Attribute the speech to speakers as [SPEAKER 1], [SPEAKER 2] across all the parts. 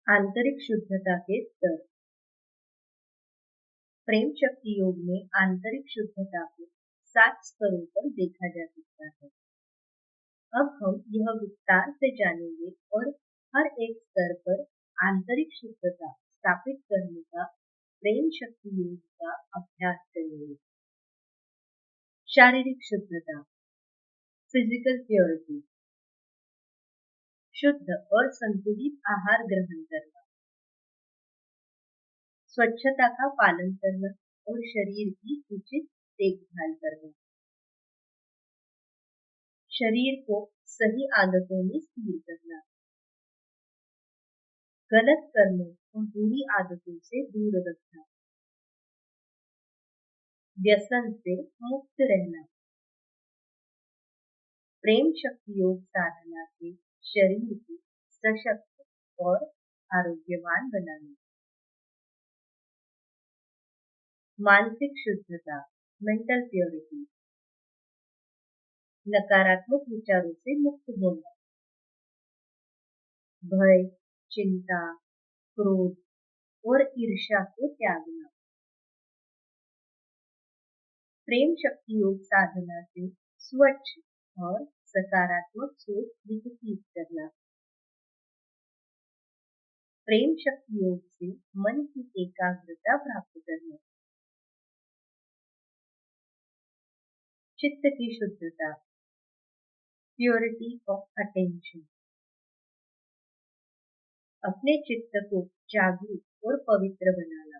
[SPEAKER 1] आंतरिक शुद्धता के स्तर। प्रेम शक्ति योग में आंतरिक शुद्धता को 7 स्तरों पर देखा जा सकता है। अब हम यह विस्तार से जानेंगे और हर एक स्तर पर आंतरिक शुद्धता स्थापित करने का प्रेम शक्ति योग का अभ्यास करेंगे। शारीरिक शुद्धता, फिजिकल प्योरिटी, शुद्ध और संतुलित आहार ग्रहण करना, स्वच्छता का पालन करना और शरीर की उचित देखभाल करना, शरीर को सही आदतों में स्थिर करना, गलत कर्मों और बुरी आदतों से दूर रखना, व्यसन से मुक्त रहना। प्रेम शक्ति योग साधना से शरीर को सशक्त और आरोग्यवान बनाना। मानसिक शुद्धता, मेंटल प्योरिटी, नकारात्मक विचारों से मुक्त होना, भय, चिंता, क्रोध और ईर्ष्या को त्यागना। प्रेम शक्ति योग साधना से स्वच्छ और सकारात्मक सोच विकसित करना। प्रेम शक्ति योग से मन की एकाग्रता प्राप्त करना। चित्त की शुद्धता, प्योरिटी ऑफ अटेंशन, अपने चित्त को जागरूक और पवित्र बनाना,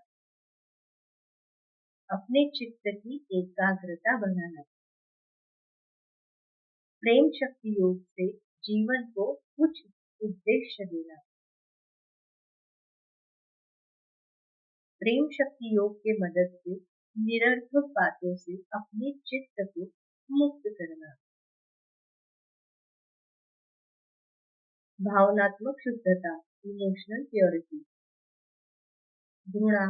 [SPEAKER 1] अपने चित्त की एकाग्रता बढ़ाना। प्रेम शक्ति योग से जीवन को कुछ उद्देश्य देना। प्रेम शक्ति योग के मदद से निरर्थक बातों से अपने चित्त को मुक्त करना। भावनात्मक शुद्धता, इमोशनल प्योरिटी, घृणा,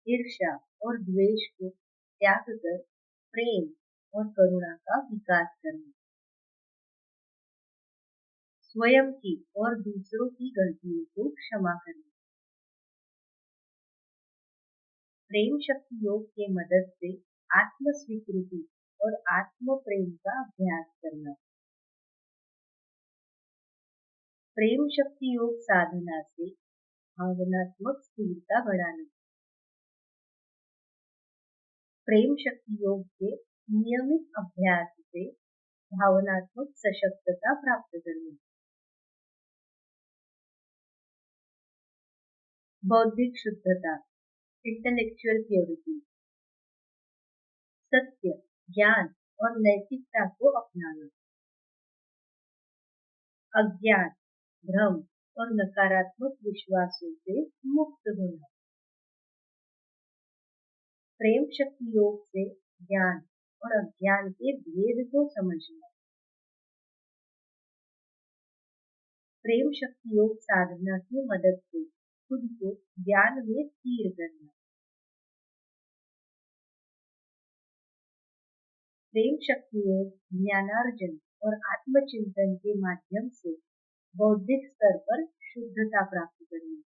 [SPEAKER 1] ईर्ष्या और द्वेष को त्याग कर प्रेम और करुणा का विकास करना। स्वयं की और दूसरों की गलतियों को क्षमा करना। प्रेम शक्ति योग के मदद से आत्म स्वीकृति और आत्म प्रेम का अभ्यास करना। प्रेम शक्ति योग साधना से भावनात्मक स्थिरता बढ़ाना। प्रेम शक्ति योग के नियमित अभ्यास से भावनात्मक सशक्तता प्राप्त करना। बौद्धिक शुद्धता, इंटेलेक्चुअल प्योरिटी, सत्य, ज्ञान और नैतिकता को अपनाना। अज्ञान, भ्रम और नकारात्मक विश्वासों से मुक्त होना। प्रेम शक्ति योग से ज्ञान और अज्ञान के भेद को समझना। प्रेम शक्ति योग साधना की मदद से खुद को ज्ञान में स्थिर करना। प्रेम शक्ति योग ज्ञानार्जन और आत्मचिंतन के माध्यम से बौद्धिक स्तर पर शुद्धता प्राप्त करना।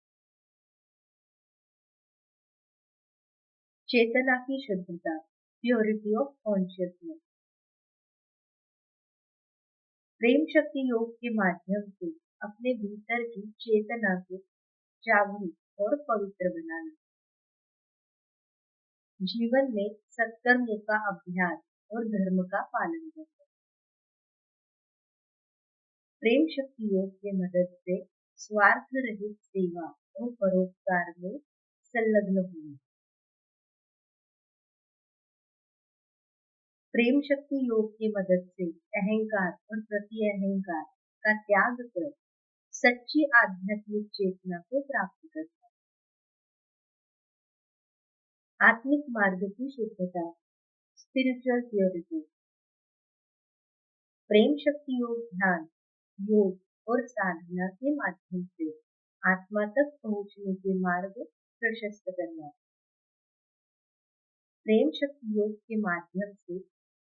[SPEAKER 1] चेतना की शुद्धता, प्योरिटी ऑफ कॉन्शियसनेस। प्रेम शक्ति योग के माध्यम से अपने भीतर की चेतना को जागरूक और पवित्र बनाना। जीवन में सत्कर्मों का अभ्यास और धर्म का पालन करना। प्रेम शक्ति योग के मदद से स्वार्थ रहित सेवा और परोपकार में संलग्न होना। प्रेम शक्ति योग की मदद से अहंकार और प्रति अहंकार का त्याग कर सच्ची आध्यात्मिक चेतना को प्राप्त करना। आत्मिक मार्ग की शुद्धता, स्पिरिचुअल प्योरिटी। प्रेम शक्ति योग ध्यान, योग और साधना के माध्यम से आत्मा तक पहुंचने के मार्ग प्रशस्त करना। प्रेम शक्ति योग के माध्यम से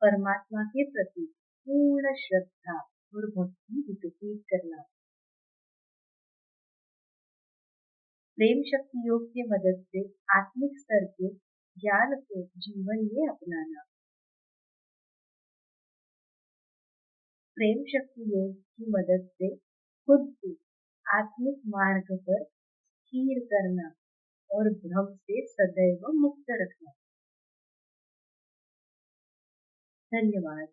[SPEAKER 1] परमात्मा के प्रति पूर्ण श्रद्धा और भक्ति विकसित करना। प्रेम शक्ति योग की मदद से आत्मिक स्तर के ज्ञान को जीवन में अपनाना। प्रेम शक्ति योग की मदद से खुद को आत्मिक मार्ग पर स्थिर करना और भ्रम से सदैव मुक्त रखना। धन्यवाद।